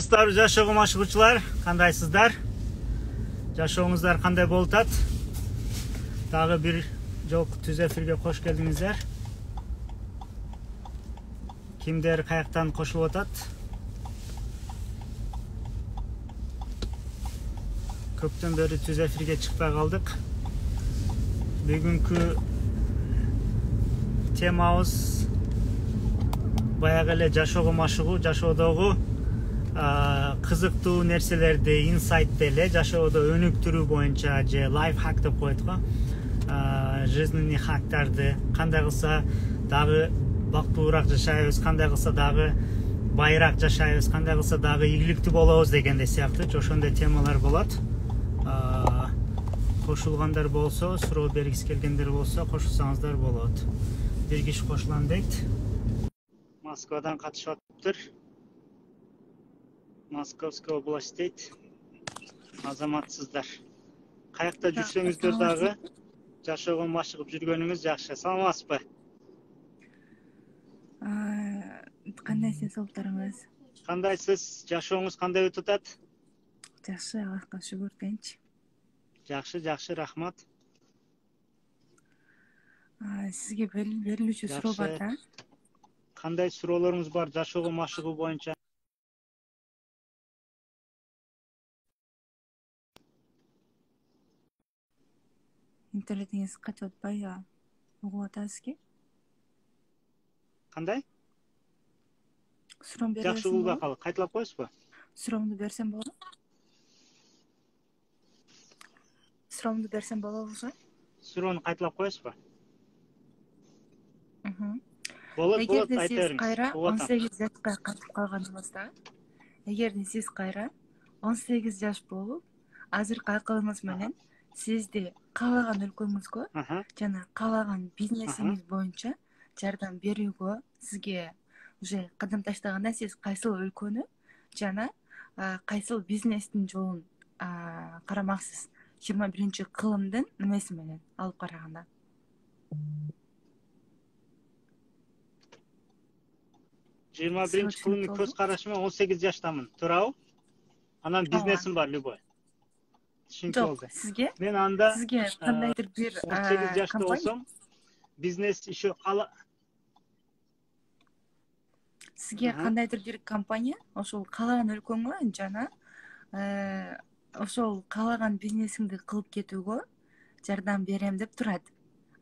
Саламатсыздарбы жашоого машыгуучулар, кандайсыздар? Жашооңуздар кандай болуп атат? Дагы бир жолку түз эфирге кош келдиңиздер. Кимдер каяктан кошулуп атат? Көптөн бери түз эфирге чыкпай калдык. Бүгүнкү темабыз баягы эле жашоого машыгуу, жашоодогу кызыктуу нерселерди, инсайтты эле жашоодо өнүктүрүү боюнча же лайфхак деп коет го. Жизненный хактарды кандай кылса дагы бактылуураак жашайбыз, кандай кылса дагы байыраак жашайбыз, кандай кылса дагы ийгиликтүү болобуз дегендей сыяктуу ошондой темалар болот. Кошулгандар болсо, суроо бергиси келгендер болсо кошулсаңыздар болот. Бир киши кошулам дейт. Москвадан катышып атыптыр. Московская область дейт. Азаматсыздар. Каякта жүрсөңүздөр дагы жашоого машыгып жүргөнүңүз жакшы. Саламатсызбы? Кандайсыз, соолуктарыңыз? Кандайсыз? Жашооңуз кандай өтүп атат? Жакшы, Аллахка шүгүр, тынч. Жакшы, рахмат. Сизге берилүүчү суроо бар да? Кандай суроолоруңуз бар жашоого машыгуу боюнча? Интернетиңиз качып атпайбы? Угуп атасызбы? Кандай? Суроону Жакшы угулбай калды. Кайталап коесузбу? Суроомду берсем болобу? Суроомду берсем болобузбу? Суроону кайталап коесузбу? Болот, айта сиз бериңиз. кайра 18 жашка катып калганыңызда, эгерде сиз кайра 18 жаш болуп, азыркы акылыңыз менен сизди каалаган өлкөңүзгө жана каалаган бизнесиңиз боюнча жардам берүүгө сизге уже кадам таштаганда сиз кайсыл өлкөнү жана кайсыл бизнестин жолун карамаксыз? 21-кылымдын немеси менен алып караганда. Кылымдын көз карашымен 18 жаштамын. Туурабы? Анан бизнесим бар любой. Жок, сизге? Мен анда сизге кандайдыр бир 18 жашта болсом, бизнес иши сизге кандайдыр бир компания ошол каалаган өлкөңө жана ошол каалаган бизнесиңди кылып кетүүгө жардам берем деп турат.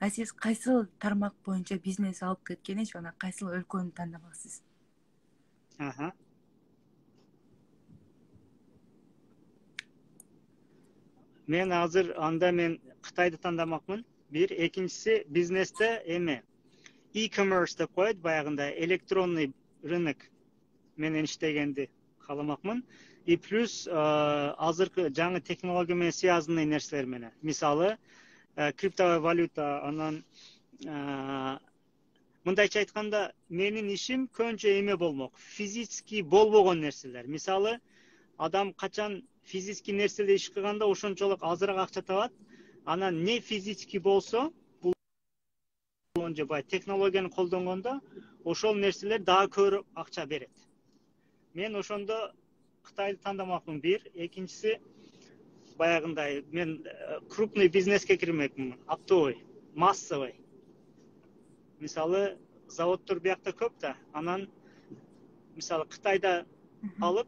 Сиз кайсыл тармак боюнча бизнес алып кеткени жана кайсыл өлкөнү тандамаксыз? Мен азыр мен Кытайды тандамакмын. Бир, экинчиси бизнесте e-commerce деп коет, баягындай электронный рынок менен иштегенди кааламакмын. И плюс азыркы жаңы технология менен связанный нерселер менен. Мисалы, криптовая валюта, анан мындайча айтканда, менин ишим көбүнчө болмок. Физически болбогон нерселер. Мисалы, адам качан физически нерселер иш кылганда ошончолук азыраак акча табат. Анан не физически болсо, бул бай технологияны колдонгондо ошол нерселер дагы көбүрөөк акча берет. Мен ошондо Кытайды тандамакмын бир, экинчиси баягындай мен крупный бизнеске кирмекмин, оптовый, массовый. Мисалы, заводдор биякта көп да, анан мисалы Кытайда алып,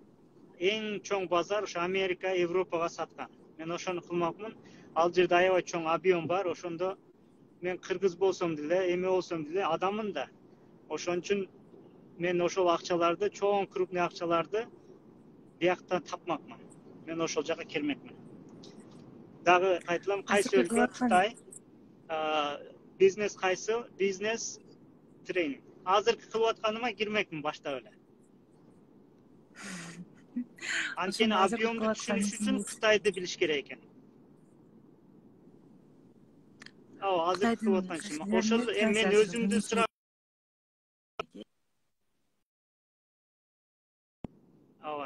эң чоң базар ошо Америка, Европага саткан. Мен ошону кылмакмын. Ал жерде аябай чоң объем бар, ошондо мен кыргыз болсом деле, болсом деле адаммын да. Ошон үчүн мен ошол акчаларды, чоң крупный акчаларды бияктан тапмакмын. Мен ошол жака келмекмин. Дагы кайталам, кайсы өлкө? Кытай. Бизнес кайсы? Бизнес тренинг. Азыркы кылып атканыма кирмекмин баштап эле. Анткени объемду түшүнүш үчүн Кытайды билиш керек экен. Азыркы кылып аткан ошол мен өзүмдү сурап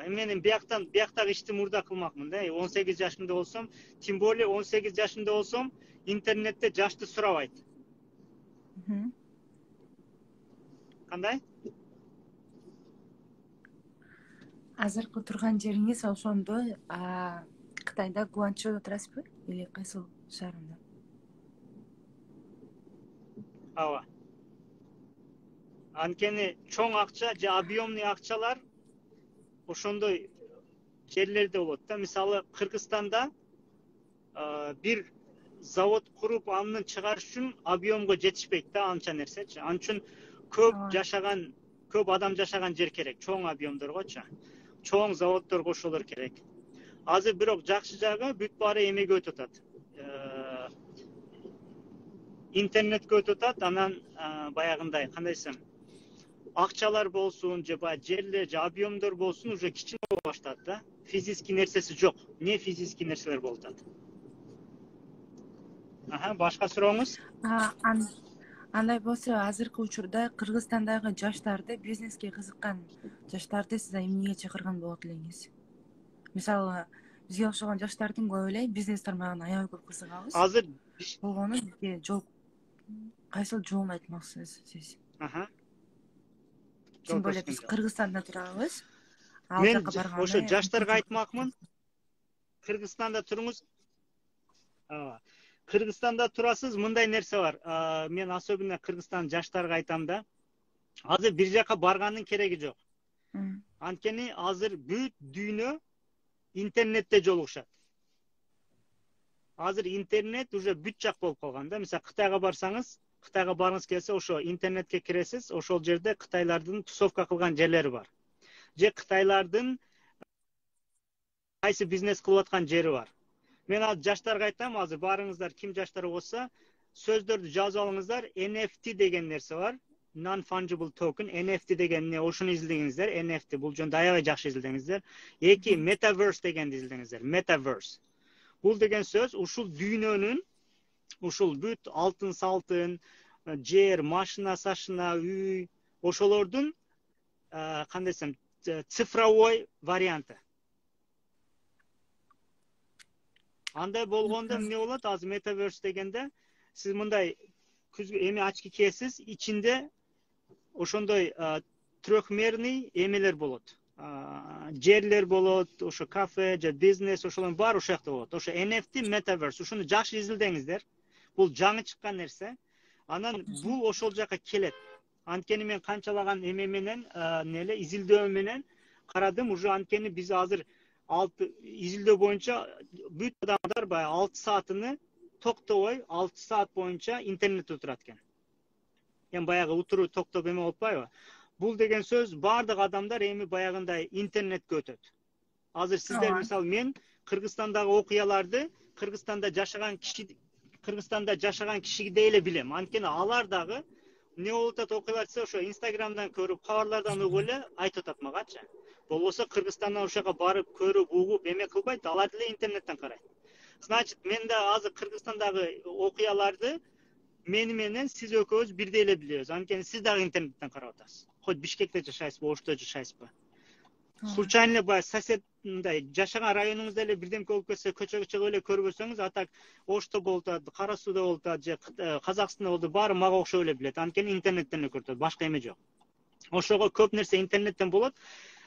менин бияктагы ишти мурда кылмакмын да. 18 жашымда болсом, тем более 18 жашымда болсом, интернетте жашты сурабайт. Кандай? азыркы турган жериңиз ошондо Кытайда Гуанчжоудо турасызбы или кайсыл шаарында? Ооба. Анткени чоң акча же объемный акчалар ошондой жерлерде болот да. Мисалы Кыргызстанда бир завод куруп аны чыгарыш үчүн объемго жетишпейт да анча нерсечи. Ал үчүн көп адам жашаган жер керек, чоң объемдоргочу. Чоң заводдор кошулur керек. Азыр бирок жакшы жагы бүт баары эмеге өтүп атат. Интернетке өтүп атат, анан баягындай кандай десем, акчалар болсун же баягы жерлер же объемдор болсун уже кичине боло баштады да. Физический нерсеси жок. Не физический нерселер болуп атат. Башка сурооңуз? Андай болсо, азыркы учурда Кыргызстандагы жаштарды, бизнеске кызыккан жаштарды сиз эмнеге чакырган болот элеңиз? Мисалы, бизге окшогон жаштардын көбү эле бизнес тармагына аябай көп кызыгабыз. Азыр болгону бизге жол кайсыл жолун айтмакчысыз сиз? Тем более биз Кыргызстанда турабыз. Мен ошо жаштарга айтмакмын. Кыргызстанда туруңуз. Кыргызстанда турасыз, мындай нерсе бар. Мен особенно Кыргызстан жаштарга айтам да. Азыр бир жака баргандын кереги жок. Анткени азыр бүт дүйнө интернетте жолугушат. Азыр интернет уже бүт жак болуп калган да. Мисалы Кытайга барсаңыз, Кытайга барыңыз келсе, ошо интернетке киресиз, ошол жерде кытайлардын тусовка кылган жерлери бар. Же кытайлардын кайсы бизнес кылып аткан жери бар. Мен азыр жаштарга айтам, азыр барыңыздар, ким жаштар болсо, сөздөрдү жазып алыңыздар. NFT деген нерсе бар. Non-fungible token, NFT деген эмне, ошону изилдеңиздер. NFT бул жөнүндө аябай жакшы изилдеңиздер. 2 Metaverse дегенди изилдеңиздер. Metaverse. Бул деген сөз ушул дүйнөнүн, ушул бүт алтын салтын, жер, машина сашына, үй, ошолордун кандай десем, цифровой варианты. Андай болгондо эмне болот? Азыр Metaverse дегенде сиз мындай эми очки кийесиз, ичинде ошондой трехмерный эмелер болот. Жерлер болот, ошо кафе же бизнес, ошолордун баары ошол жакта болот. Ошо NFT Metaverse, ушуну жакшы изилдеңиздер. Бул жаңы чыккан нерсе. Анан бул ошол жака келет. Анткени мен канчалаган эме менен, изилдөө менен карадым, уже анткени биз азыр изилдөө боюнча бүт адамдар баягы 6 саатыны токтобой 6 саат боюнча интернетте турат экен. Эми баягы утуруу токтоп эме болбойбу? Бул деген сөз бардык адамдар эми баягындай интернетке өтөт. Азыр сиздер мисалы мен Кыргызстандагы окуяларды Кыргызстанда жашаган кишидей эле билем. Анткени алар дагы не болуп атат окуялар десе, ошо Инстаграмдан көрүп, кабарлардан угуп эле айтып атат магачы. Болбосо Кыргызстандан ошога барып, көрүп, угуп, эме кылбайт, алар деле интернеттен карайт. Значит, мен да азыр Кыргызстандагы окуяларды мени менен сиз экөөбүз бирдей эле билебиз. Анткени сиз дагы интернеттен карап атасыз. Хоть Бишкекте жашайсызбы, Ошто жашайсызбы? Случайно бай сосед мындай жашаган районуңузда эле бирдемке болуп кетсе, көчөгө чыгып эле көрбөсөңүз, атак Ошто болуп атат, Кара Сууда болуп атат же Казакстанда болду, баары мага окшоп эле билет. Анткени интернеттен эле көрүп атат, башка эме жок. Ошого көп нерсе интернеттен болот.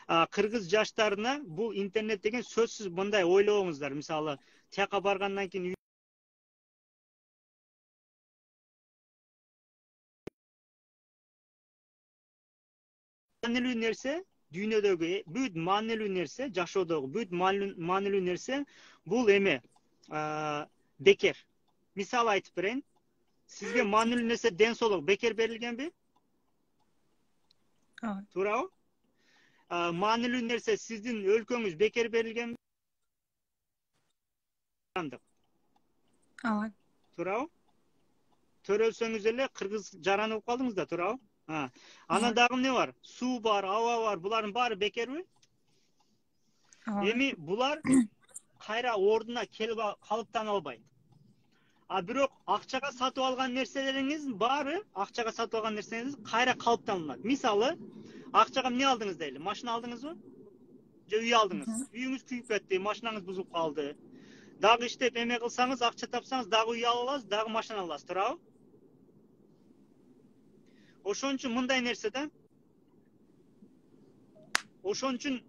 Кыргыз жаштарына бул интернет деген сөзсүз мындай ойлобоңуздар. Мисалы, тияка баргандан кийин маанилүү нерсе, дүйнөдөгү бүт маанилүү нерсе, жашоодогу бүт маанилүү нерсе бул эме бекер. Мисал айтып берейин. Сизге маанилүү нерсе ден соолук бекер берилгенби? Туурабы? Маанилүү нерсе сиздин өлкөңүз бекер берилгенби? Ооба. Туурабы? Төрөлсөңүз эле кыргыз жаран болуп калдыңыз да, туурабы? Анан дагы эмне бар? Суу бар, аба бар, булардын баары бекерби? Эми булар кайра ордуна келип калыптана албайт. Бирок акчага сатып алган нерселериңиздин баары, акчага сатып алган нерсеңиз кайра калыптанат. Мисалы, акчага эмне алдыңыз дейли? Машина алдыңызбы? Же үй алдыңыз? Үйүңүз күйүп кетти, машинаңыз бузулуп калды. Дагы иштеп эме кылсаңыз, акча тапсаңыз, дагы үй ала аласыз, дагы машина аласыз, туурабы? Ошон үчүн мындай нерсе да. Ошон үчүн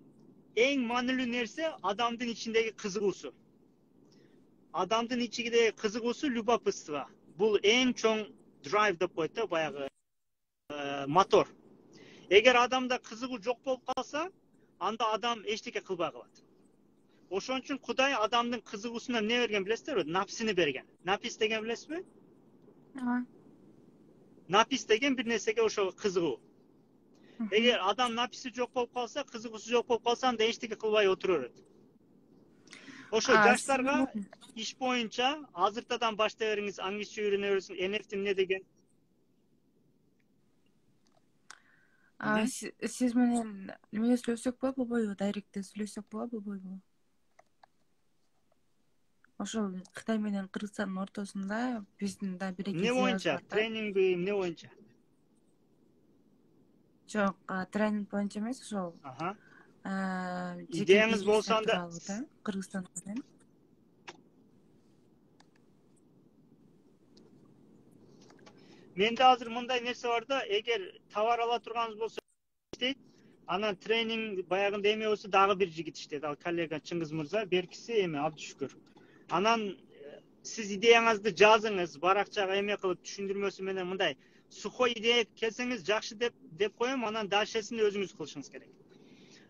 eng maanilүү nerse адамдын ичиндеги кызыгуусу. Адамдын ичиндеги кызыгуусу любопытство. Бул эң чоң драйв деп коет да, баягы мотор. Эгер адамда кызыгуу жок болуп калса, анда адам эчтеке кылбай калат. Ошон үчүн Кудай адамдын кызыгуусуна эмне берген билесиздерби? Напсини берген. Напис деген билесизби? Напис деген бир нерсеге ошого кызыгуу. Эгер адам написи жок болуп калса, кызыгуусу жок болуп калса, анда эчтеке кылбай отура берет. Ошо жаштарга иш боюнча азыртадан баштай бериңиз, англисче үйрөнө бериңиз. NFT эмне деген? Сиз менен эмне сүйлөшсөк болобу, болбойбу? Дайректте сүйлөшсөк болобу, болбойбу? Ошол Кытай менен Кыргызстандын ортосунда биздин да бир эки эмне боюнча? Тренингби, эмне боюнча? Жок, тренинг боюнча эмес, ошол. Идеяңыз болсо анда Кыргызстан менен. Менде азыр мындай нерсе бар да, эгер товар ала турганыңыз болсо иштейт, анан тренинг баягында эме болсо дагы бир жигит иштейт. Ал коллега Чыңгыз мырза, беркиси эме Абдышүкүр. Анан сиз идеяңызды жазыңыз, баракчага эме кылып түшүндүрмөсү менен мындай сухой идея келсеңиз жакшы деп коем, анан дальшесин өзүңүз кылышыңыз керек.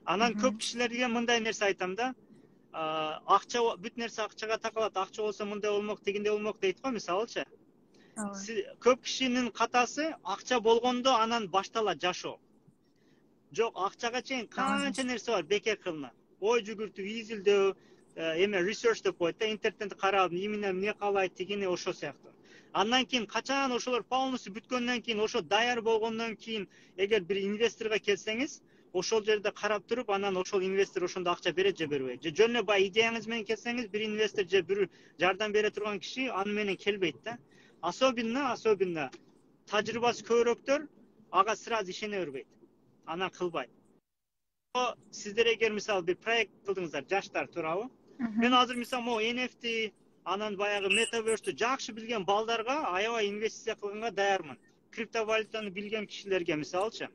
Анан көп кишилерге мындай нерсе айтам да, акча бүт нерсе акчага такалат, акча болсо мындай болмок, тигиндей болмок дейт го, мисалычы. Көп кишинин катасы акча болгондо анан башталат жашоо. Жок, акчага чейин канча нерсе бар бекер кылынат. Ой жүгүртүү, изилдөө, эме research деп коет да, интернеттен карап, эмне каалайт, тигини ошол сыяктуу. Андан кийин качан ошолор полностью бүткөндөн кийин, ошо даяр болгондон кийин, эгер бир инвесторго келсеңиз, ошол жерде карап туруп, анан ошол инвестор ошондо акча берет же бербейт. Же жөн эле бай идеяңыз менен келсеңиз, бир инвестор же бир жардам бере турган киши аны менен келбейт да. Особенно тажрыйбасы көбүрөөктөр ага сразу ишене бербейт. Анан кылбайт. Сиздер эгер мисалы бир проект кылдыңыздар, жаштар туурабы? Мен азыр мисалы могу NFT, анан баягы метаверстү жакшы билген балдарга аябай инвестиция кылганга даярмын. Криптовалютаны билген кишилерге мисалычы.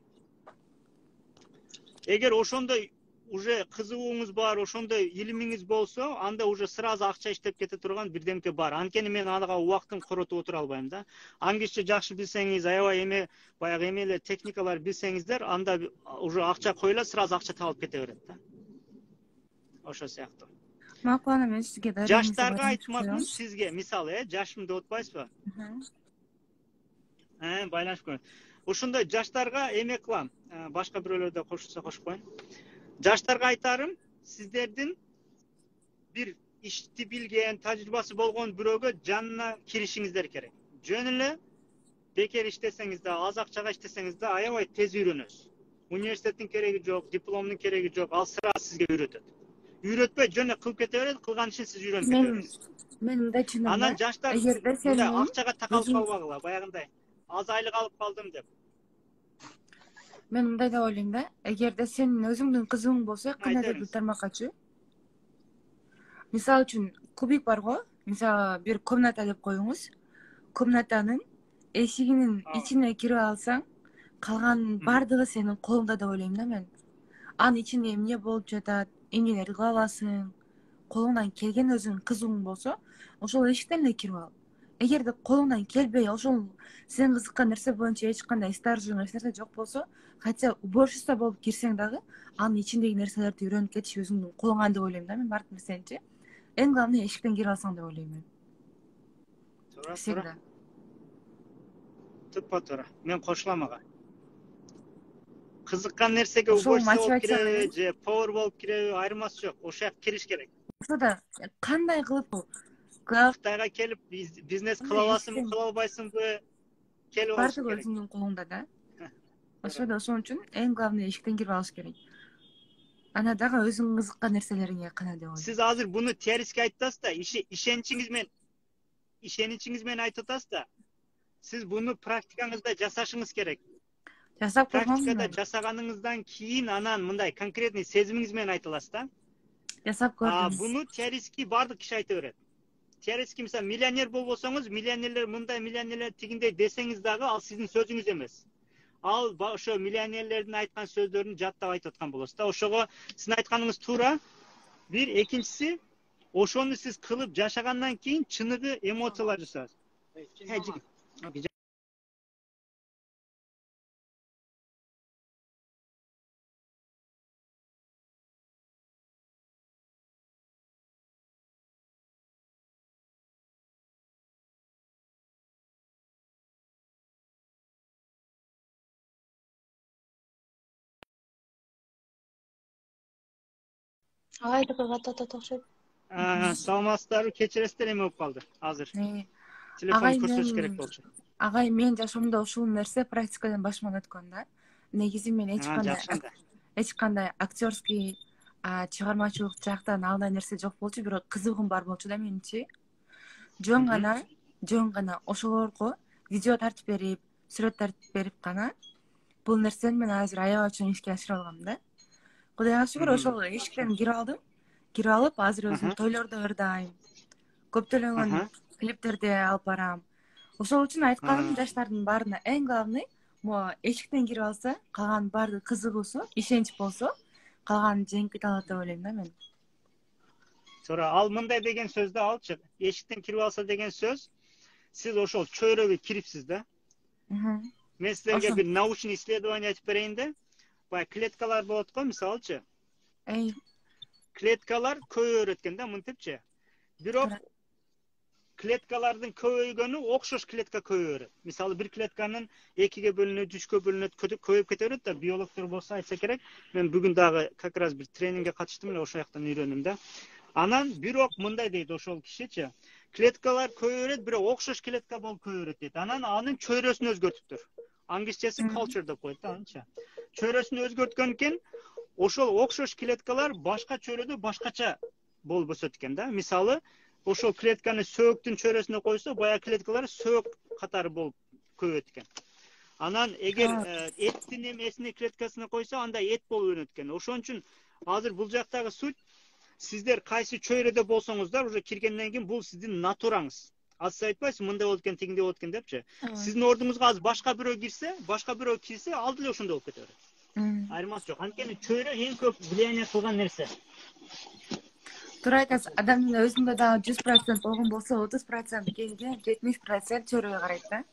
Эгер ошондой уже кызыгууңуз бар, ошондой илимиңиз болсо, анда уже сразу акча иштеп кете турган бирдемке бар. Анткени мен ага убактын коротуп отура албайм да. Англисче жакшы билсеңиз, аябай эме баягы эмелер техникалар билсеңиздер, анда уже акча коюла, сразу акча табылып кете берет да. Ошол сыяктуу. Макул, ана мен сизге жаштарга айтмакмын, сизге мисалы, жашым деп атпайсызбы? Байланышып коюн. Ошондой жаштарга эме кылам. Башка бирөөлөр да кошулса кошуп коюн. Жаштарга айтарым, сиздердин бир ишти билген, тажрыйбасы болгон бирөөгө жанына киришиңиздер керек. Жөн эле бекер иштесеңиз да, аз акчага иштесеңиз да аябай тез үйрөнөсүз. Университеттин кереги жок, дипломдун кереги жок, ал сразу сизге үйрөтөт. Үйрөтпөй жөн эле кылып кете берет, кылган ишин сиз үйрөнүп кете бересиз. Мен мындай түшүнөм. Анан жаштар мындай акчага такалып калбагыла, баягындай аз айлык алып калдым деп. Мен мындай деп ойлойм да, эгерде сенин өзүңдүн кызыгың болсо, кандайдыр бир тармаккачы. Мисалы үчүн, кубик барго, мисалы бир комната деп коюңуз. Комнатанын эшигинин ичине кирип алсаң, калган бардыгы сенин колуңда деп ойлойм да мен. Анын ичинде эмне болуп жатат, эмнелерди кыла аласың, колуңдан келген өзүңүн кызыгың болсо, ошол эшиктен эле кирип ал. Эгерде колуңдан келбей, ошол сен кызыккан нерсе боюнча эч кандай стажың, эч нерсе жок болсо, хотя уборщица болуп кирсең дагы, анын ичиндеги нерселерди үйрөнүп кетиш өзүңдүн колуңан деп ойлойм да мен бардык нерсеничи. Эң главный эшиктен кирип алсаң деп ойлойм мен. Туура. Тупа-туура. Мен кошулам ага. Кызыккан нерсеге уборщица болуп киреби же повар болуп киреби айырмасы жок. Ошо кириш керек. Ошода кандай кылып Кытайга келип бизнес кыла аласыңбы, кыла албайсыңбы? Келип алыш керек. Бардыгы өзүңдүн колуңда да. Ошол үчүн эң главный эшиктен кирип алыш керек. Ана дагы өзүң кызыккан нерселериңе кана деп ойлойм. Сиз азыр буну териске айтасыз да, ишеничиңиз менен айтып атасыз да. Сиз буну практикаңызда жасашыңыз керек. Жасап көргөм. Практикада жасаганыңыздан кийин анан мындай конкретный сезимиңиз менен айта аласыз да. Жасап көрдүм. Буну териски бардык киши айта берет. Териски мисалы миллионер болбосоңуз, миллионерлер мындай, миллионерлер тигиндей десеңиз дагы ал сиздин сөзүңүз эмес. ал ошо миллионерлердин айткан сөздөрүн жаттап айтып аткан болосуз да. Ошого сиздин айтканыңыз туура. Бир, экинчиси, ошону сиз кылып жашагандан кийин чыныгы эмоциялар жасайсыз. Агайдыкы катат окшойт. Саламатсыздарбы? Кечиресиздер, эме болуп калды азыр. Телефон Агай, көрсөтүш керек болчу. Агай, менин жашоомдо ушул нерсе практикадан башыман өткөн да. Негизи мен эч кандай актерский чыгармачылык жактан андай нерсе жок болчу, бирок кызыгуум бар болчу да менимчи. Жөн гана ошолорго видео тартып берип, сүрөт тартып берип гана бул нерсени мен азыр аябай чоң ишке ашыра алгам да. Кудайга шүгүр, ошол эшиктен кирип алдым. Кирип алып, азыр өзүм тойлордо ырдайм. Көптөгөн клиптерди алып барам. Ошол үчүн айтканым жаштардын баарына эң главный могу эшиктен кирип алса, калган баардыгы кызыгуусу, ишенич болсо, калганын жеңип кете алат деп ойлойм да мен. Туура, ал мындай деген сөздү алчы. Эшиктен кирип алса деген сөз, сиз ошол чөйрөгө кирипсиз да. Мен силерге бир научный исследование айтып берейин да. Бай клеткалар болот го, мисалчы. Клеткалар көбөйөр экен да, мынтипчи. Бирок клеткалардын көбөйгөнү окшош клетка көбөйөр. Мисалы бир клетканын 2ге бөлүнөт, 3кө бөлүнөт, көбөйүп кете берет да, биологдор болсо айтса керек. Мен бүгүн дагы как раз бир тренингге катыштым эле, ошол жактан үйрөндүм да. Анан бирок мындай дейт ошол кишичи. Клеткалар көбөйөрөт, бирок окшош клетка болуп көбөйөрөт дейт. Анан анын чөйрөсүн өзгөртүптүр. Англисчеси culture деп коет да анча. Чөйрөсүн өзгөрткөн экен, ошол окшош клеткалар башка чөйрөдө башкача болуп өсөт экен да. Мисалы, ошол клетканы сөөктүн чөйрөсүнө койсо, бая клеткалар сөөк катары болуп көбөйөт экен. Анан эгер эттин эмесини клеткасына койсо, анда эт болуп өнөт экен. Ошон үчүн азыр бул жактагы суть, сиздер кайсы чөйрөдө болсоңуздар, уже киргенден кийин бул сиздин натураңыз. Аз сиз айтпайсыз, мындай болот экен, тигиндей болот экен депчи. Сиздин ордуңузга азыр башка бирөө кирсе, ал деле ошондой болуп кете берет. Айырмасы жок. Анткени чөйрө эң көп влияние кылган нерсе. Туура айтасыз. Адамдын өзүндө дагы 100% болгон болсо, 30% кеңге, 70% чөйрөгө карайт да.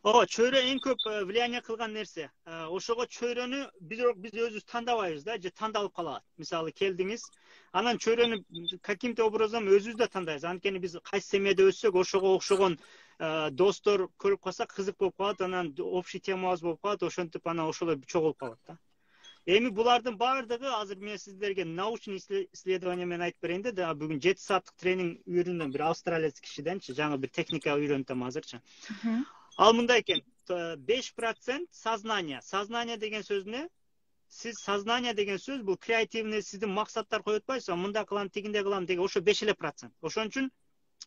Чөйрө эң көп влияние кылган нерсе. Ошого чөйрөнү биз өзүбүз тандабайбыз да, же тандалып калат. Мисалы келдиңиз, анан чөйрөнү каким-то образом өзүбүз да тандайбыз. Анткени биз кайсы семьяда өссөк, ошого окшогон достор көрүп калсак кызык болуп калат, анан общий темабыз болуп калат, ошентип анан ошолор чогулуп калат да. Эми булардын баардыгы азыр мен сиздерге научный исследование менен айтып берейин да, бүгүн 7 сааттык тренинг үйрөндүм бир австралиец кишиденчи, жаңы бир техника үйрөнтөм азырчы. Ал мындай экен, 5% сознание. Сознание деген сөз эмне? Сиз сознание деген сөз бул креативный сиздин максаттар коюп атпайсызбы? Мында кылам, тигинде кылам деген ошо 5%. Ошон үчүн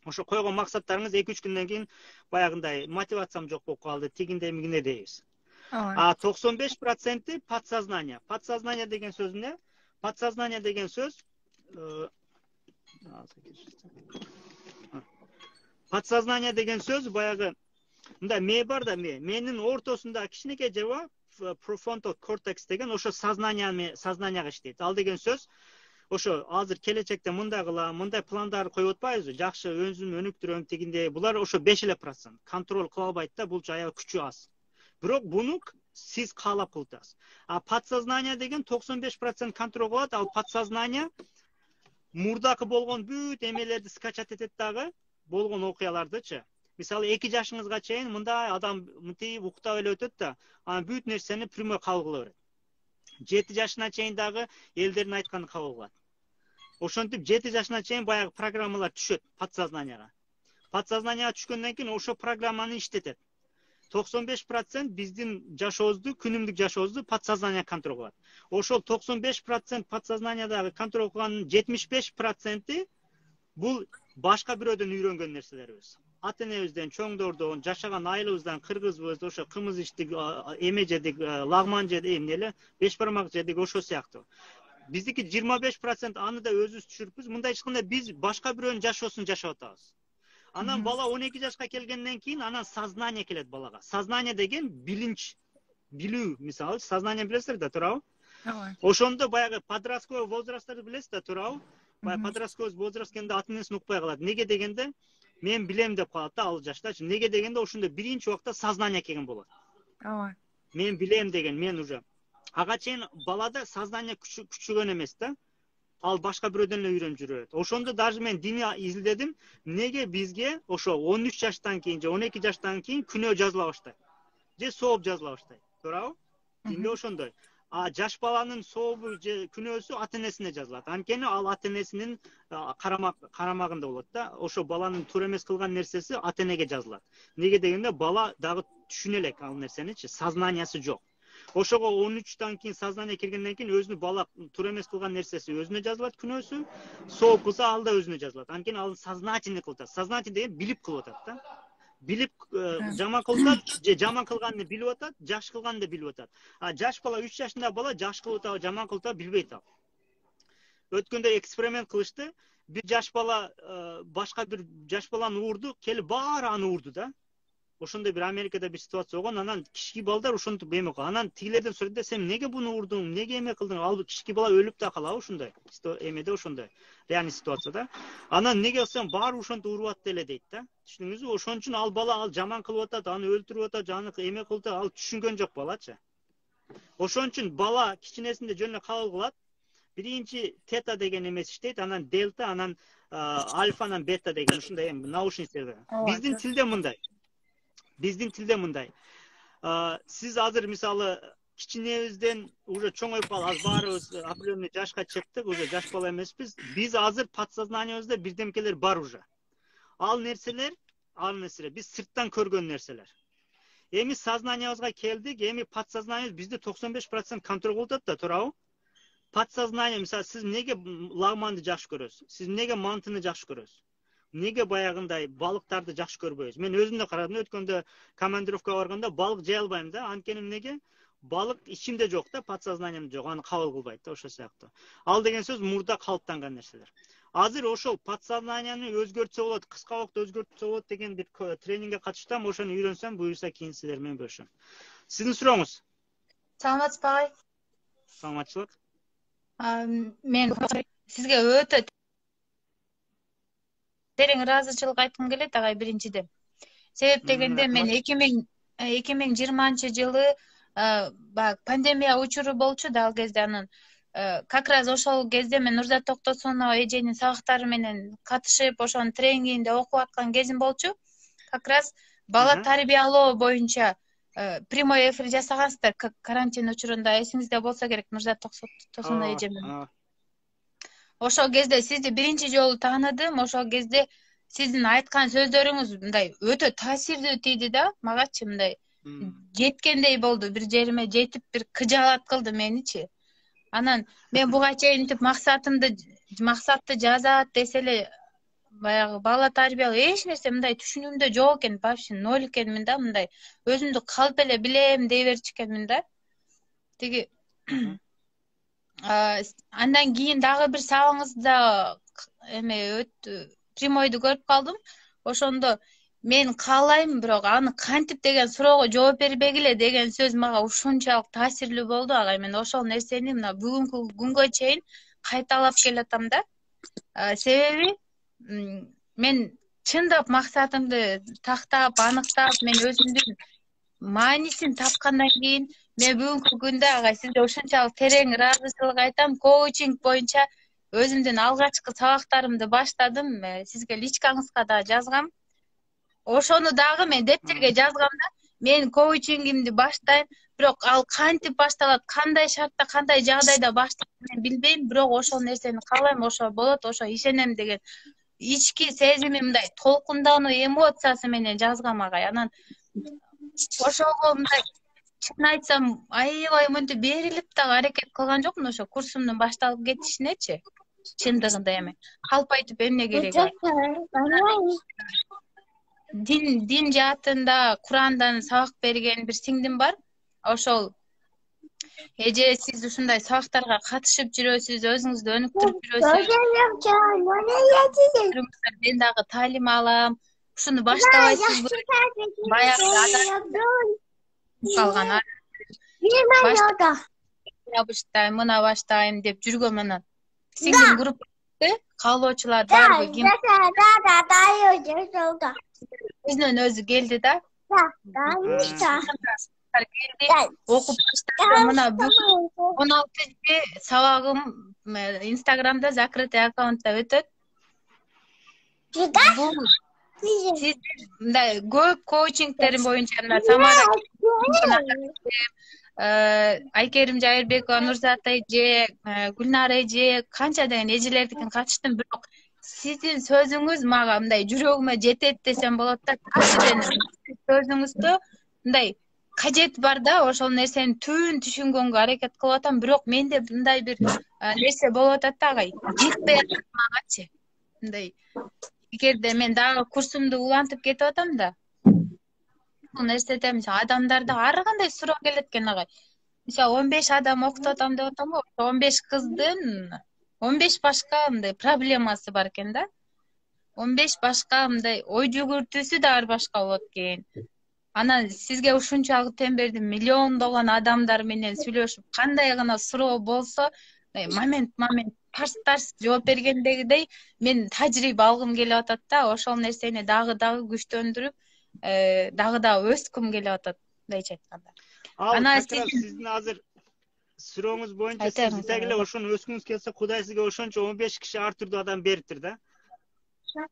ошо койгон максаттарыңыз 2-3 күндөн кийин баягындай мотивациям жок болуп калды, тигинде мигине дейбиз. 95% подсознание. Подсознание деген сөз эмне? Подсознание деген сөз подсознание деген сөз баягы мындай ме бар да, менин ортосунда кичинекей жер бар, prefrontal cortex деген, ошо сознанияга иштейт. Ал деген сөз ошо азыр келечекте мындай кылам, мындай пландар коюп атпайбызбы? Жакшы өзүмдү өнүктүрөм тигиндей. Булар ошо 5%. Контроль кыла албайт да, бул аябай күчү аз. Бирок буну сиз каалап кыласыз. Подсознание деген 95% контроль кылат, ал подсознание мурдакы болгон бүт эмелерди скачать этет дагы, болгон окуялардычы. Мисалы 2 жашыңызга чейин мындай адам мынтип уктап эле өтөт да, анан бүт нерсени прямой кабыл кыла берет. 7 жашына чейин дагы элдердин айтканын кабыл кылат. Ошентип 7 жашына чейин баягы программалар түшөт подсознанияга. Подсознанияга түшкөндөн кийин ошо программаны иштетет. 95% биздин жашообузду, күнүмдүк жашообузду подсознание контроль кылат. Ошол 95% подсознаниядагы контроль кылганын 75% бул башка бирөөдөн үйрөнгөн нерселерибиз. Ата энебизден, чоңдордон, жашаган айылыбыздан, кыргызбыз, ошо кымыз иштик, эме жедик, лагман жедик, эмне эле, беш бармак жедик, ошо сыяктуу. Биздики 25% аны да өзүбүз түшүрүпбүз. Мындай эч кандай биз башка бирөөнүн жашоосун жашап атабыз. Анан бала 12 жашка келгенден кийин анан сознание келет балага. Сознание деген билинч, билүү, мисалы, сознание билесиздер да, туурабы? ооба. Ошондо баягы подростковый возрастты билесиз да, туурабы? Баягы подростковый возраст келгенде ата энесин укпай калат. Неге дегенде, мен билем деп калат да ал жаштачы. Неге дегенде ошондо биринчи убакта сознание келген болот. Ооба. Мен билем деген, мен уже. Ага чейин балада сознание күчөгөн эмес да. Ал башка бирөөдөн эле үйрөнүп жүрөт. Ошондо даже мен дини изилдедим. Неге бизге ошо 13 жаштан кийин же 12 жаштан кийин күнөө жазыла баштайт. Же сооп жазыла баштайт. Туурабы? Динде ошондой. А жаш баланын сообу же күнөөсү ата энесине жазылат. Анткени ал ата энесинин карамагында болот да. Ошо баланын туура эмес кылган нерсеси ата энеге жазылат. Неге дегенде бала дагы түшүнө элек ал нерсеничи, сознаниясы жок. Ошого 13тан кийин сознание келгенден кийин өзүнү бала туура эмес кылган нерсеси өзүнө жазылат күнөөсү, сооп кылса ал да өзүнө жазылат. Анткени ал сознательный кылып атат. Сознательный деген билип кылып атат да. Билип жаман кылып атат, же жаман кылганды билип атат, жакшы кылганды билип атат. А жаш бала 3 жашында бала жакшы кылып атабы, жаман кылып атабы билбейт ал. Өткөндө эксперимент кылышты. Bir жаш бала башка бир жаш баланы уурду, келип баары аны уурду да. Ошондой бир Америкада бир ситуация болгон, анан кички балдар ошентип эме кылган. Анан тигилерден сурайды, сен эмнеге буну уурдуң, эмнеге эме кылдың? Ал кички бала өлүп да калабы ошондой. Эмеде ошондой. Реальный ситуацияда. Анан неге кылсаң баары ошентип уруп атты эле дейт да. Түшүнүңүзбү? Ошон үчүн ал бала ал жаман кылып атат, аны өлтүрүп атат, жаны эме кылып атат, ал түшүнгөн жок балачы. Ошон үчүн бала кичинесинде жөн эле кабыл кылат. Биринчи тета деген эмес иштейт, анан дельта, анан альфа, анан бета деген ушундай наушниктер. Биздин тилде мындай. Биздин тилде мындай. Сиз азыр мисалы кичинебизден уже чоңоюп калып, аз баарыбыз определенный жашка чыктык, уже жаш бала эмеспиз. Биз азыр подсознаниебизде бирдемкелер бар уже. Ал нерселер биз сырттан көргөн нерселер. Эми сознаниябызга келдик, эми подсознаниебиз бизди 95% контроль кылып атат да, туурабы? Подсознание, мисалы, сиз неге лагманды жакшы көрөсүз? Сиз неге мантыны жакшы көрөсүз? Неге баягындай балыктарды жакшы көрбөйсүз? Мен өзүм да карадым, өткөндө командировкага барганда балык жей албайм да. Анткени неге? Балык ичимде жок да, подсознаниемде жок, аны кабыл кылбайт да, ошо сыяктуу. Ал деген сөз мурда калыптанган нерселер. Азыр ошол подсознанияны өзгөртсө болот, кыска убакытта өзгөртсө болот деген бир тренингге катыштым, ошону үйрөнсөм, буюрса кийин сиздер менен бөлүшөм. Сиздин сурооңуз? Саламатсызбы агай? Саламатчылык. Мен сизге өтө терең ыраазычылык айткым келет агай биринчиден. Себеп дегенде мен 2020-жылы пандемия учуру болчу да ал кезде, анан как раз ошол кезде мен Нурзат Токтосунова эженин сабактары менен катышып, ошонун тренингинде окуп аткан кезим болчу. Как раз бала тарбиялоо боюнча прямой эфир жасагансыздар карантин учурунда, эсиңизде болсо керек, Нурзат Токтосунова эжемен. Ошол кезде сизди биринчи жолу тааныдым. Ошол кезде сиздин айткан сөздөрүңүз мындай өтө таасирдүү тийди да, магачы мындай жеткендей болду, бир жериме жетип бир кыжаалат кылды меничи. Анан мен буга чейин максатты жазат десе эле баягы бала тарбиялоо эч нерсе мындай түшүнүгүмдө жок экен, вообще ноль экенмин да, мындай өзүмдү калп эле билем дей берчү экенмин да. Тиги андан кийин дагы бир сабагыңызда эме прямойду көрүп калдым. Ошондо мен каалайм, бирок аны кантип деген суроого жооп бербегиле деген сөз мага ушунчалык таасирлүү болду агай. Мен ошол нерсени мына бүгүнкү күнгө чейин кайталап келатам да. Себеби мен чындап максатымды тактап, аныктап, мен өзүмдүн маанисин тапкандан кийин мен бүгүнкү күндө агай сизге ушунчалык терең ыраазычылык айтам. Коучинг боюнча өзүмдүн алгачкы сабактарымды баштадым. Сизге личкаңызга да жазгам. Ошону дагы мен дептерге жазгам да. Мен коучингимди баштайм, бирок ал кантип башталат, кандай шартта, кандай жагдайда башталат мен билбейм, бирок ошол нерсени каалайм, ошо болот, ошо ишенем деген ички сезимим, мындай толкундануу эмоциясы менен жазгам агай. Анан ошого мындай чын айтсам аябай мынтип берилип дагы аракет кылган жокмун ошо курсумдун башталып кетишинечи. Чындыгында эми калп айтып эмне керек? Дин жаатында Курандан сабак берген бир сиңдим бар. Ошол эже сиз ушундай сабактарга катышып жүрөсүз, өзүңүздү өнүктүрүп жүрөсүз. Мен дагы таалим алам. ушуну баштабайсызбы? Баягы адам калган баштайм, мына баштайм деп жүргөн анан сиңдим группасы каалоочулар барбы ким өзүнөн өзү келди да. Окуп баштады. Мына 16 сабагым Инстаграмда закрытый аккаунтта өтөт. Бул сиз мындай көп коучингтерим боюнча мына Самара Айкерим Жайырбекова, Нурзат эже, Гүлнар эже, канча деген эжелердикин катыштым, бирок сиздин сөзүңүз мага мындай жүрөгүмө жетет десем болот да. Сөзүңүздө мындай кажет бар да, ошол нерсени түбүн түшүнгөнгө аракет кылып атам, бирок менде мындай бир нерсе болуп атат да, агай. Жетпей атат магачы. Мындай эгерде мен дагы курсумду улантып кетип атам да. Бул нерседе адамдарда ар кандай суроо келет экен агай. Мисалы 15 адам окутуп атам деп атам го. 15 кыздын 15 башка мындай проблемасы бар экен да. 15 башка мындай ой жүгүртүүсү да ар башка болот экен. Анан сизге ушунчалык тем бердим, миллиондогон адамдар менен сүйлөшүп, кандай гана суроо болсо, момент тарс жооп бергендегидей мен тажрыйба алгым келип атат да, ошол нерсени дагы күчтөндүрүп, дагы өскүм келип атат, мындайча айтканда. Анан сиздин азыр сурооңуз боюнча сиз дегеле ошону өскүңүз келсе, Кудай сизге ошончо 15 киши ар түрдүү адам бериптир да.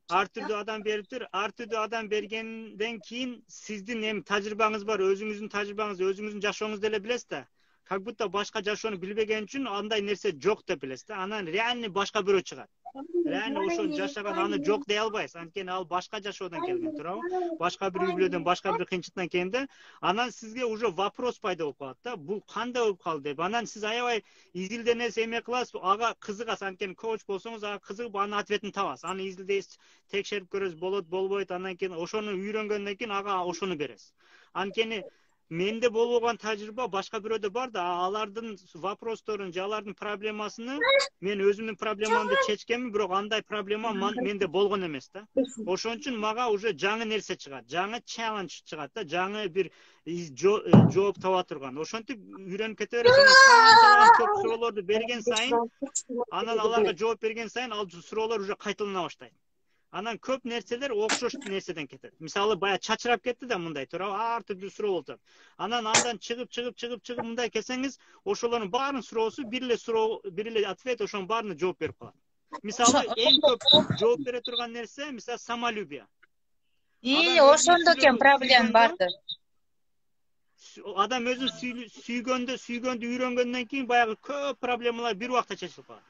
Ар түрдүү адам бергенден кийин сиздин эми тажрыйбаңыз бар, өзүңүздүн тажрыйбаңыз, өзүңүздүн жашооңузду деле билесиз да. Как будто башка жашоону билбеген үчүн андай нерсе жок деп билесиз да. Анан реальный башка бирөө чыгат. Реальный ошол жашаган аны жок дей албайсыз. Анткени ал башка жашоодон келген, туурабы? Башка бир үй-бүлөдөн, башка бир кыйынчылыктан келген да. Анан сизге уже вопрос пайда болуп калат да. Бул кандай болуп калды деп. Анан сиз аябай изилденесиз, эме кыласыз, ага кызыгасыз. Анткени коуч болсоңуз, ага кызыгып, анын ответин табасыз. Аны изилдейсиз, текшерип көрөсүз, болот, болбойт. Андан кийин ошону үйрөнгөндөн кийин ага ошону бересиз. Анткени менде болгон тажрыйба башка бирөөдө бар да, алардын вопросторун же алардын проблемасыны мен өзүмдүн проблемамды чечкенмин, бирок андай проблема менде болгон эмес да. Ошон үчүн мага уже жаңы нерсе чыгат, жаңы челлендж чыгат да, жаңы бир жооп таба турган. Ошентип үйрөнүп кете бересиз. Канчалык көп суроолорду берген сайын, анан аларга жооп берген сайын, ал суроолор уже кайталана баштайт. Анан көп нерселер окшош нерседен кетет. Мисалы бая чачырап кетти да мындай, туурабы? Ар түрдүү суроо болот. Анан андан чыгып мындай келсеңиз, ошолордун баарынын суроосу бир эле ответ, ошонун баарына жооп берип калат. Мисалы эң көп жооп бере турган нерсе, мисалы самолюбие. Ошондо экен проблема барды. Адам өзүн сүйгөндү үйрөнгөндөн кийин баягы көп проблемалар бир убакта чечилип калат.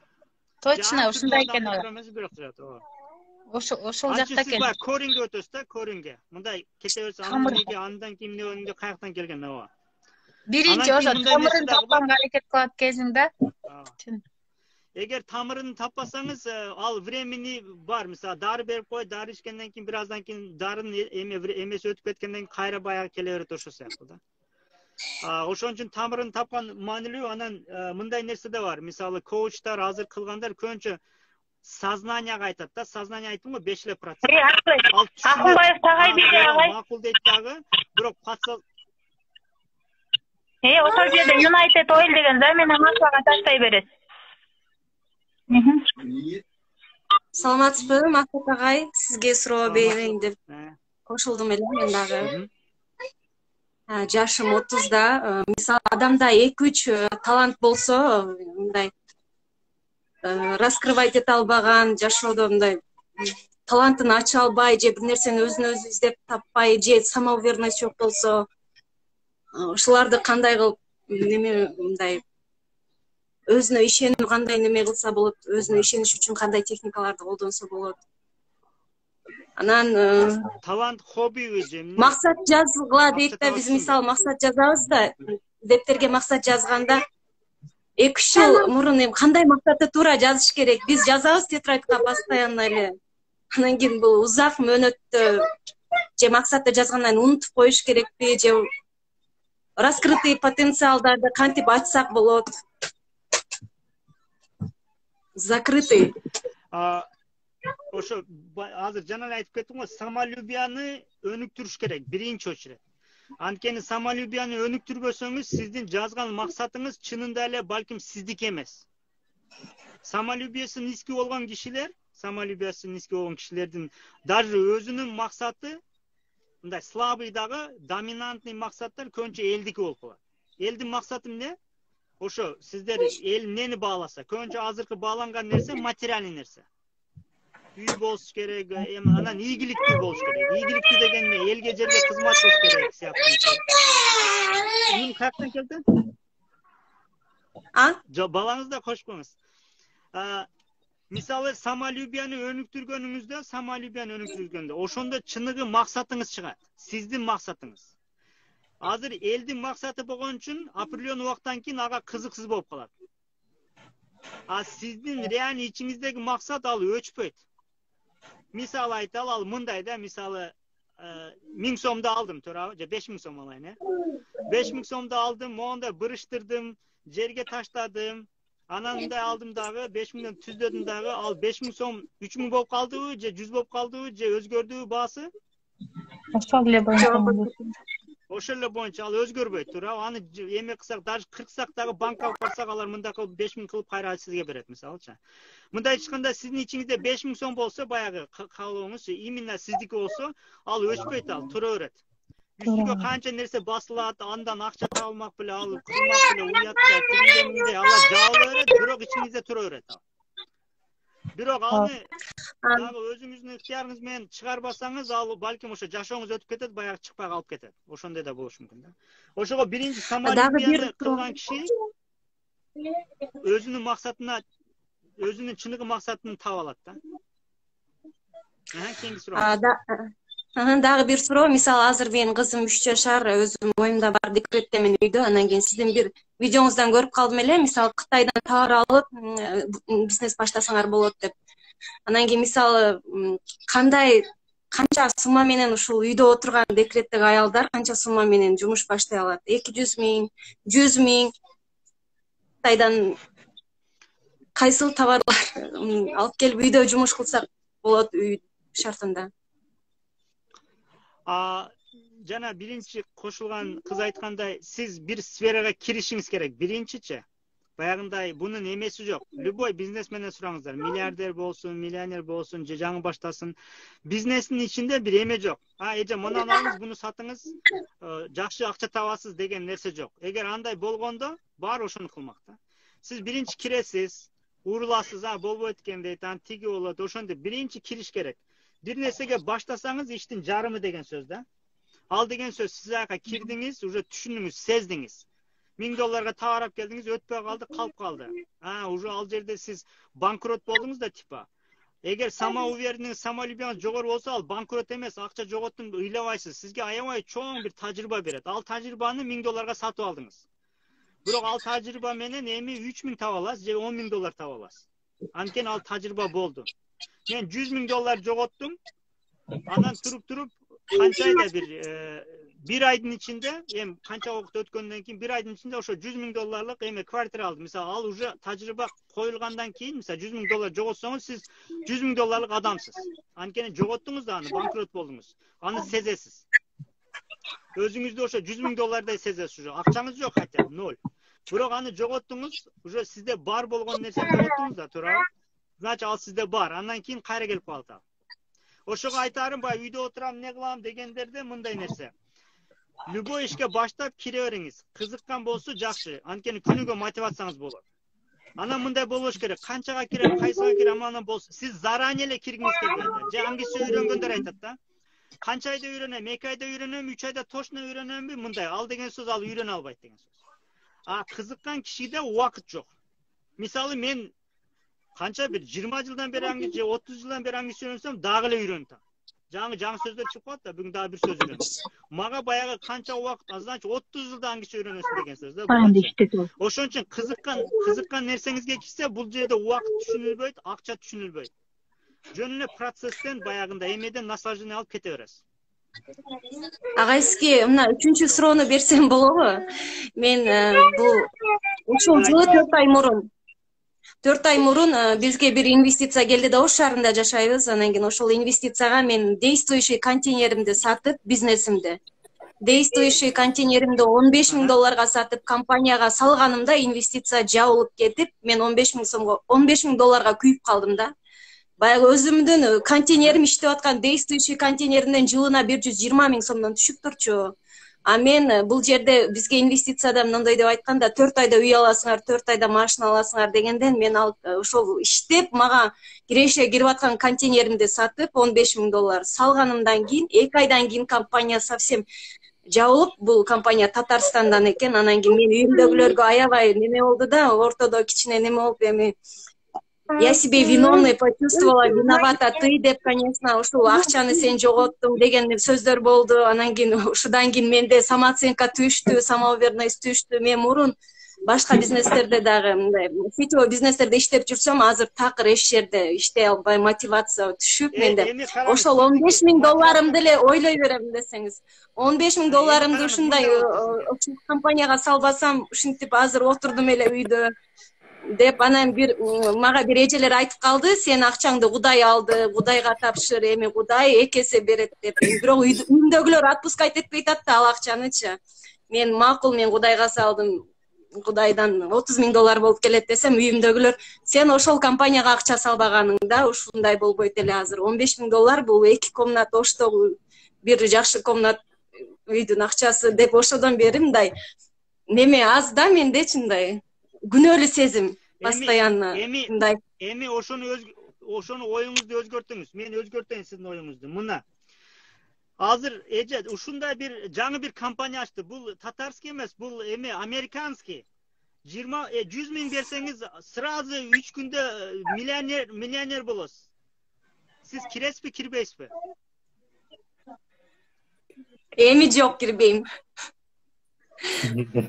Точно, ушундай экен ал. Ошол жакта экен. Сиз коринге өтөсүз да, коринге. Мындай кете берсе, андан кийин эмне каяктан келген ооба. Биринчи ошо тамырын тапканга аракет кылат кезиң да. Эгер тамырын таппасаңыз, ал времени бар. Мисалы дары берип кой, дары ичкенден кийин бир аздан кийин дарынын эмеси өтүп кеткенден кийин кайра баягы келе берет, ошол сыяктуу да. Ошон үчүн тамырын тапкан маанилүү. Анан мындай нерсе да бар. Мисалы коучтар азыр кылгандар көбүнчө сознанияга айтат да, сознание айттым го 5%. Акынбаев тагай биде агай. Макул дейт дагы, бирок подсознание. Ошол жерде United Oil деген замена маслага таштай берет. Саламатсызбы, Максат агай? Сизге суроо берейин деп кошулдум эле мен дагы. Жашым 30-да. Мисалы адамда 2-3 талант болсо, мындай раскрывать ете албаган, жашоодо мындай талантын ача албай, же бир нерсени өзүн өзү издеп таппай, же самоуверенность жок болсо, ушуларды кандай кылып мындай өзүнө ишенип кандай неме кылса болот, өзүнө ишениш үчүн кандай техникаларды колдонсо болот. Анан талант хоббиби же максат жазгыла дейт да, биз мисалы максат жазабыз да, дептерге максат жазганда 2 жыл мурун эми кандай максатты туура жазыш керек, биз жазабыз тетрадька постоянно эле. Анан кийин бул узак мөөнөттө же максатты жазгандан кийин унутуп коюш керекпи, же раскрытый потенциалдарды кантип ачсак болот? Закрытый. ошо азыр жана эле айтып кеттим го, самолюбияны өнүктүрүш керек биринчи очередь. Анткени самолюбияны өнүктүрбөсөңүз, сиздин жазган максатыңыз чынында эле балким сиздики эмес. Самолюбиясы низки болгон кишилердин даже өзүнүн максаты мындай слабый дагы, доминантный максаттар көбүнчө элдики болуп калат. Элдин максаты эмне? Ошо сиздер эл эмнени бааласа, көбүнчө азыркы бааланган нерсе материальный нерсе. Үй болуш керек, анан ийгиликтүү болуш керек. Ийгиликтүү деген эмне? Элге жерге кызмат кылыш керек сыяктуу. Үнүм каяктан келди? Балаңыз да кошпоңуз. Мисалы самолюбияны өнүктүргөндө, ошондо чыныгы максатыңыз чыгат. Сиздин максатыңыз. Азыр элдин максаты болгон үчүн определенный убакыттан кийин ага кызыксыз болуп калат. А сиздин реальный ичиңиздеги максат ал өчпөйт. Мисалы айталы, ал мындай да, мисалы 1000 сомду алдым, туурабы? Же 5000 сом алайын, 5000 сомду алдым, моундай бырыштырдым, жерге таштадым. Анан мындай алдым дагы, 5000ден түздөдүм дагы, ал 5000 сом 3000 болуп калдыбы, же 100 болуп калдыбы, же өзгөрдүбү баасы? Ошол эле боюнча ал өзгөрбөйт, туурабы? Аны эме кылсак, даже 40сак дагы банкага барсак, алар мындай кылып 5000 кылып кайра сизге берет, мисалычы. Мындай ичканда сиздин ичиңизде 5000 сом болсо, баягы каалооңуз именно сиздики болсо, ал өчпөйт, ал тура берет. Үстүгө канча нерсе басылат, андан акча табылмак беле, ал кылмак беле, уятта, тигиндей, алар жабыла берет, бирок ичиңизде тура берет ал. Бирок аны дагы өзүңүздүн ыктыярыңыз менен чыгарбасаңыз, ал балким ошо жашооңуз өтүп кетет, баягы чыкпай калып кетет. Ошондой да болушу мүмкүн да. Ошого биринчи самолюбияны кылган киши өзүнүн максатына, өзүнүн чыныгы максатын таап алат да. Кийинки суроо. Дагы бир суроо, мисалы азыр менин кызым 3 жашар, өзүм моюмда бар, декреттемин үйдө. Анан кийин сиздин бир видеоңуздан көрүп калдым эле, мисалы Кытайдан товар алып бизнес баштасаңар болот деп. Анан кийин мисалы канча сумма менен ушул үйдө отурган декреттеги аялдар канча сумма менен жумуш баштай алат? 200 миң, 100 миң Кытайдан кайсыл товарлар алып келип үйдө жумуш кылсак болот үй шартында? Жана биринчи кошулган кыз айткандай, сиз бир сферага киришиңиз керек. Биринчичи, баягындай бунун эмеси жок. Любой бизнес менен сураңыздар. Миллиардер болсун, миллионер болсун, же жаңы баштасын. Бизнестин ичинде бир эме жок. Эже мынаны алыңыз, буну сатыңыз, жакшы акча табасыз деген нерсе жок. Эгер андай болгондо, баары ошону кылмак да. Сиз биринчи киресиз, уруласыз, болбойт экен дейт, тиги болот, ошондо биринчи кириш керек. Бир нерсеге баштасаңыз, иштин жарымы деген сөз да. Ал деген сөз, сиз ага кирдиңиз, уже түшүндүңүз, сездиңиз. $1000 товар алып келдиңиз, өтпөй калды, калып калды. Уже ал жерде сиз банкрот болдуңуз да типа. Эгер самоуверенность, самолюбияңыз жогору болсо, ал банкрот эмес, акча жоготтум ыйлабайсыз. Сизге аябай чоң бир тажрыйба берет. Ал тажрыйбаны $1000 сатып алдыңыз. Бирок ал тажрыйба менен эми 3000 таба аласыз же $10,000 таба аласыз. Анткени ал тажрыйба болду. Мен $100,000 жоготтум. Анан туруп канчайда бир айдын ичинде, канча убакыт өткөндөн кийин бир айдын ичинде ошо $100,000 квартира алдым. Мисалы, ал уже тажрыйба коюлгандан кийин, мисалы $100,000 жоготсоңуз, сиз $100,000 адамсыз. Анткени жоготтуңуз да аны, банкрот болдуңуз. Аны сезесиз. Өзүңүздү ошо $100,000 сезесиз уже. Акчаңыз жок хотя, 0. Бирок аны жоготтуңуз, уже сизде бар болгон нерсени жоготтуңуз да, туурабы? Значит, ал сизде бар. Андан кийин кайра келип калат. Ошого айтарым, бай үйдө отурам, не кылам дегендерде мындай нерсе. Любой ишке баштап кире бериңиз. Кызыккан болсо жакшы. Анткени күнүгө мотивацияңыз болот. Анан мындай болуш керек. Канчага кирем, кайсыга кирем, анан болсо сиз заранее эле киргиңиз келбейт. Же англисче үйрөнгөндөр айтат да. Канча айда үйрөнөм, 2 айда үйрөнөм, 3 айда точно үйрөнөмбү? Мындай. Ал деген сөз, ал үйрөнө албайт деген сөз. Кызыккан кишиде убакыт жок. Мисалы, мен канча бир 20 жылдан бери аңгы же 30 жылдан бери аңгы үйрөнсөм, дагы эле үйрөнөм. Жаңы сөздөр чыгып калат да, бүгүн дагы бир сөз үйрөндүм. Мага баягы канча убакыт, значит 30 жылда аңгыча үйрөнөсүң деген сөз да. Ошон үчүн кызыккан нерсеңизге кирсе, бул жерде убакыт түшүнүлбөйт, акча түшүнүлбөйт. Жөн эле процесстен, баягында эмеден наслаждение алып кете бересиз. Агайсызге мына 3-чү суроону берсем болобу? Мен бул ушул жылы 4 ай мурун 4 ай мурун бизге бир инвестиция келди да, Ош шаарында жашайбыз. Анан кийин ошол инвестицияга мен действующий контейнеримди сатып, бизнесимди действующий контейнеримди $15.000 сатып, компанияга салганымда инвестиция жабылып кетип, мен $15.000 күйүп калдым да. Баягы өзүмдүн контейнерим иштеп аткан действующий контейнеримден жылына 120 миң сомдон түшүп турчу. А мен бул жерде бизге инвестицияда мындай деп айтканда 4 айда үй аласыңар, 4 айда машина аласыңар дегенден мен ошол иштеп мага киреше кирип аткан контейнеримди сатып $15.000 салганымдан кийин 2 айдан кийин компания совсем жабылып, бул компания Татарстандан экен. Анан кийин мен үйүмдөгүлөргө аябай неме болду да, ортодо кичине неме болуп, эми я себе виновной почувствовала, виновата ты деп, конечно, ушул акчаны сен жоготтуң деген сөздөр болду. Анан кийин ушудан кийин менде самооценка түштү, самоуверенность түштү. Мен мурун башка бизнестерде дагы мындай сетевой бизнестерде иштеп жүрсөм, азыр такыр эч жерде иштей албай мотивация түшүп менде. Ошол $15.000 эле ойлой берем десеңиз. $15.000 ушундай компанияга салбасам, ушинтип азыр отурдум эле үйдө деп. Анан мага бир эжелер айтып калды, сен акчаңды Кудай алды, Кудайга тапшыр, эми Кудай 2 эсе берет деп. Бирок үйдөгүлөр отпускать этпейт атты ал акчанычы. Мен макул, мен Кудайга салдым, Кудайдан $30.000 болуп келет десем, үйүмдөгүлөр сен ошол компанияга акча салбаганыңда ушундай болбойт эле азыр. $15.000 бул 2 комнат Оштогу бир жакшы комнат үйдүн акчасы деп ошодон бери мындай неме аз да мендечи, мындай күнөөлүү сезим постоянно мындай. Эми ошону оюңузду өзгөртүңүз. Мен өзгөртөйүн сиздин оюңузду. Мына азыр эже ушундай бир жаңы бир компания ачты. Бул татарский эмес, бул эми американский. 100 миң берсеңиз сразу 3 күндө миллионер болосуз. Сиз киресизби, кирбейсизби? Эми жок, кирбейм.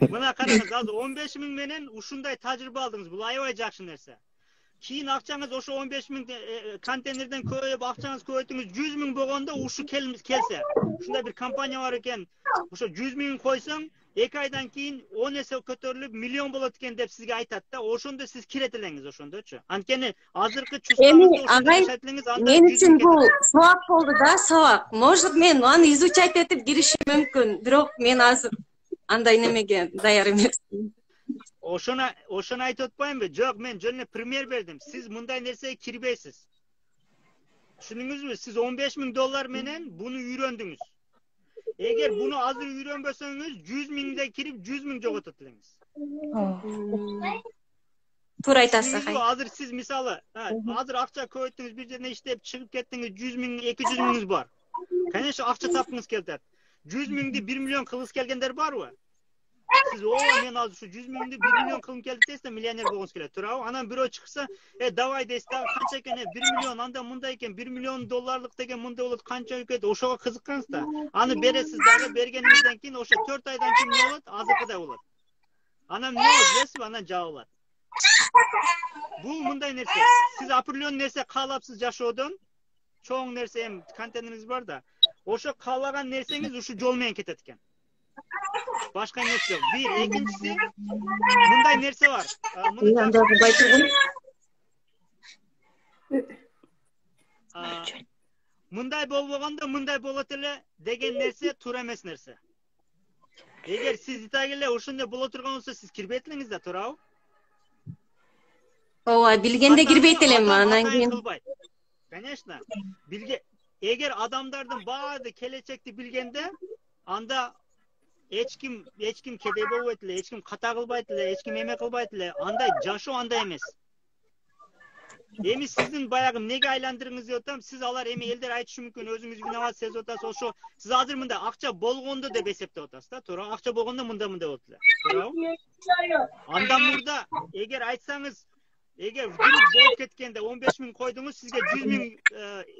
Мына караңыз, азыр 15 миң менен ушундай тажрыйба алдыңыз. Бул аябай жакшы нерсе. Кийин акчаңыз ошо 15 миң контейнерден көбөйүп, акчаңыз көбөйтүңүз, 100 миң болгондо ушу келсе. Ушундай бир компания бар экен. Ошо 100 миң койсоң, 2 айдан кийин 10 эсе көтөрүлүп, миллион болот экен деп сизге айтат да. Ошондо сиз кирет элеңиз ошондочу. Анткени азыркы чувствоңузду ошондой элеңиз, анда мен үчүн бул сабак болду да, сабак. Может, мен аны изучать этип киришим мүмкүн, бирок мен азыр андай немеге даяр эмесмин. Ошону айтып атпаймынбы? Жок, мен жөн эле пример бердим. Сиз мындай нерсеге кирбейсиз. Түшүнүңүзбү? Сиз $15.000 менен буну үйрөндүңүз. Эгер буну азыр үйрөнбөсөңүз, 100 миңде кирип 100 миң жоготот элеңиз. Туура айтасыз. Азыр сиз мисалы, азыр акча көбөйттүңүз, бир жерде иштеп чыгып кеттиңиз, 100 миң, 200 миңиз бар. Конечно, акча тапкыңыз келет. 100 миңди 1 миллион кылгыс келгендер барбы? Siz men azı şu 100 milyonda 1 milyon kılım geldi deyse milyoner boğaz gelir. Turao, anam büro çıksa davay deyse kança eken 1 milyon anda mundayken 1 milyon dolarlık degen munda olur kança yüket oşoğa kızıkkanız da. Anı beresiz dağı bergenimizden keyin oşa 4 aydan keyin ne olur? Azıkı da olur. Anam ne olur? Bilesiz anan cağılar. Bu munday nerse. Siz apırlyon nerse kalapsız yaşodun. Çoğun nerse hem kanteniniz var da. Oşa kalagan nerseniz uşu jolmayan ketetken. Başka nerse yok. Bir, ikincisi bunday nerse var. Munday bolboganda munday bolat ele degen nerse tуура эмес nerse. Eğer siz itagile uşундай боло турган болсо siz кирбейт элеңиз да, туурабы? Ооба, билгенде кирбейт элем, анан кийин. Конечно. Eğer adamlardan bazı келечекти билгенде, анда эч ким кедей болбойт эле, эч ким ката кылбайт эле, эч ким эме кылбайт эле. Андай жашоо андай эмес. Эми сиздин баягы эмнеге айландырыңыз деп атам, сиз алар эми элдер айтышы мүмкүн, өзүңүз виноват сезип атасыз, ошо сиз азыр мында акча болгондо деп эсептеп атасыз да, туура? Акча болгондо мында болот эле. Туурабы? Андан мурда эгер айтсаңыз, эгер болуп кеткенде 15 миң койдуңуз, сизге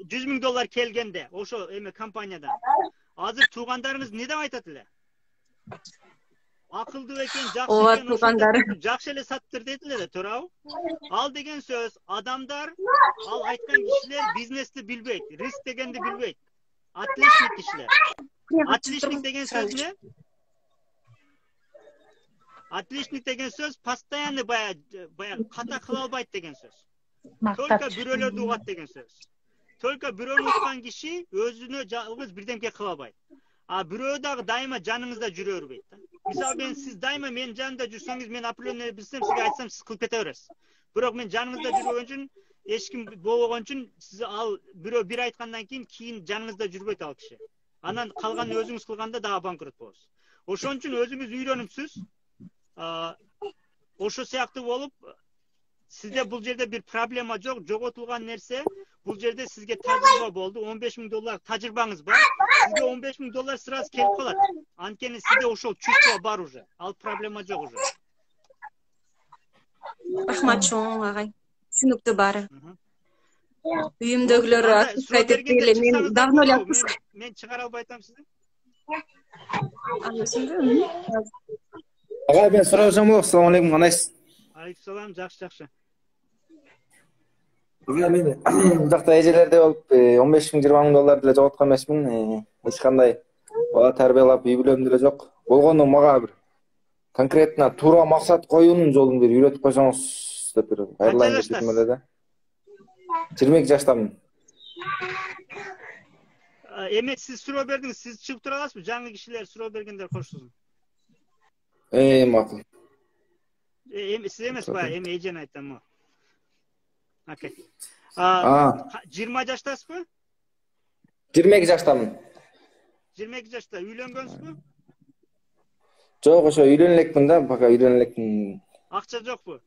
100 миң доллар келгенде, ошо эме компаниядан. Азыр туугандарыңыз не деп айтат эле? Акылдуу экен, жакшы экен, жакшы эле саттыр дейт эле, туурабы? Ал деген сөз, адамдар, ал айткан кишилер бизнести билбейт, риск дегенди билбейт. Отличник кишилер. Отличник деген сөз эмне? Отличник деген сөз постоянно баягы ката кыла албайт деген сөз. Только Мактап. бирөөлөрдү угат деген сөз. Только бирөөнү уккан киши өзүнө жалгыз бирдемке кыла албайт. А бирөө дагы дайыма жаныңызда жүрө бербейт да. Мисалы сиз дайыма менин жанымда жүрсөңүз, мен определенный билсем, сизге айтсам, сиз кылып кете бересиз. Бирок мен жаныңызда жүрбөгөн үчүн, эч ким болбогон үчүн, сиз ал бирөө бир айткандан кийин жаныңызда жүрбөйт ал киши. Анан калганын өзүңүз кылганда дагы банкрот болосуз. Ошон үчүн өзүңүз үйрөнүпсүз. Ошо сыяктуу болуп, сизде бул жерде бир проблема жок, жоготулган нерсе, бул жерде сизге тажрыйба болду, $15,000 тажрыйбаңыз бар. Сизге $15,000 сразу келип калат. Анткени сизде ошол чувство бар уже. Ал проблема жок уже. Рахмат чоң агай. Түшүнүктүү баары. Үйүмдөгүлөр отпускать этпей эле мен давно эле отпуск. Мен чыгара албай атам сизди. Агай, мен сурасам болот. Ассалам алейкум, кандайсыз? Алейкум салам, жакшы. Мен бул жакта эжелерде болуп, $15,000-$20,000 деле жоготкон эмесмин. Эч кандай бала тарбиялап, үй бүлөм деле жок. Болгону мага бир конкретно туура максат коюунун жолун бир үйрөтүп койсоңуз деп бир айрылайын деп жүрдүм эле да. 22 жаштамын. Эме сиз суроо бердиңиз, сиз чыгып тура аласызбы? Жаңы кишилер суроо бергендер коштусун. Макул. Эми сиз эмес баягы, эми эжени айтам. Окей. 20 жаштасызбы? 22 жаштамын. 22 жашта үйлөнгөнсүзбү? Жок, ошо үйлөнө элекмин да, пока үйлөнө элекмин. Акча жокпу?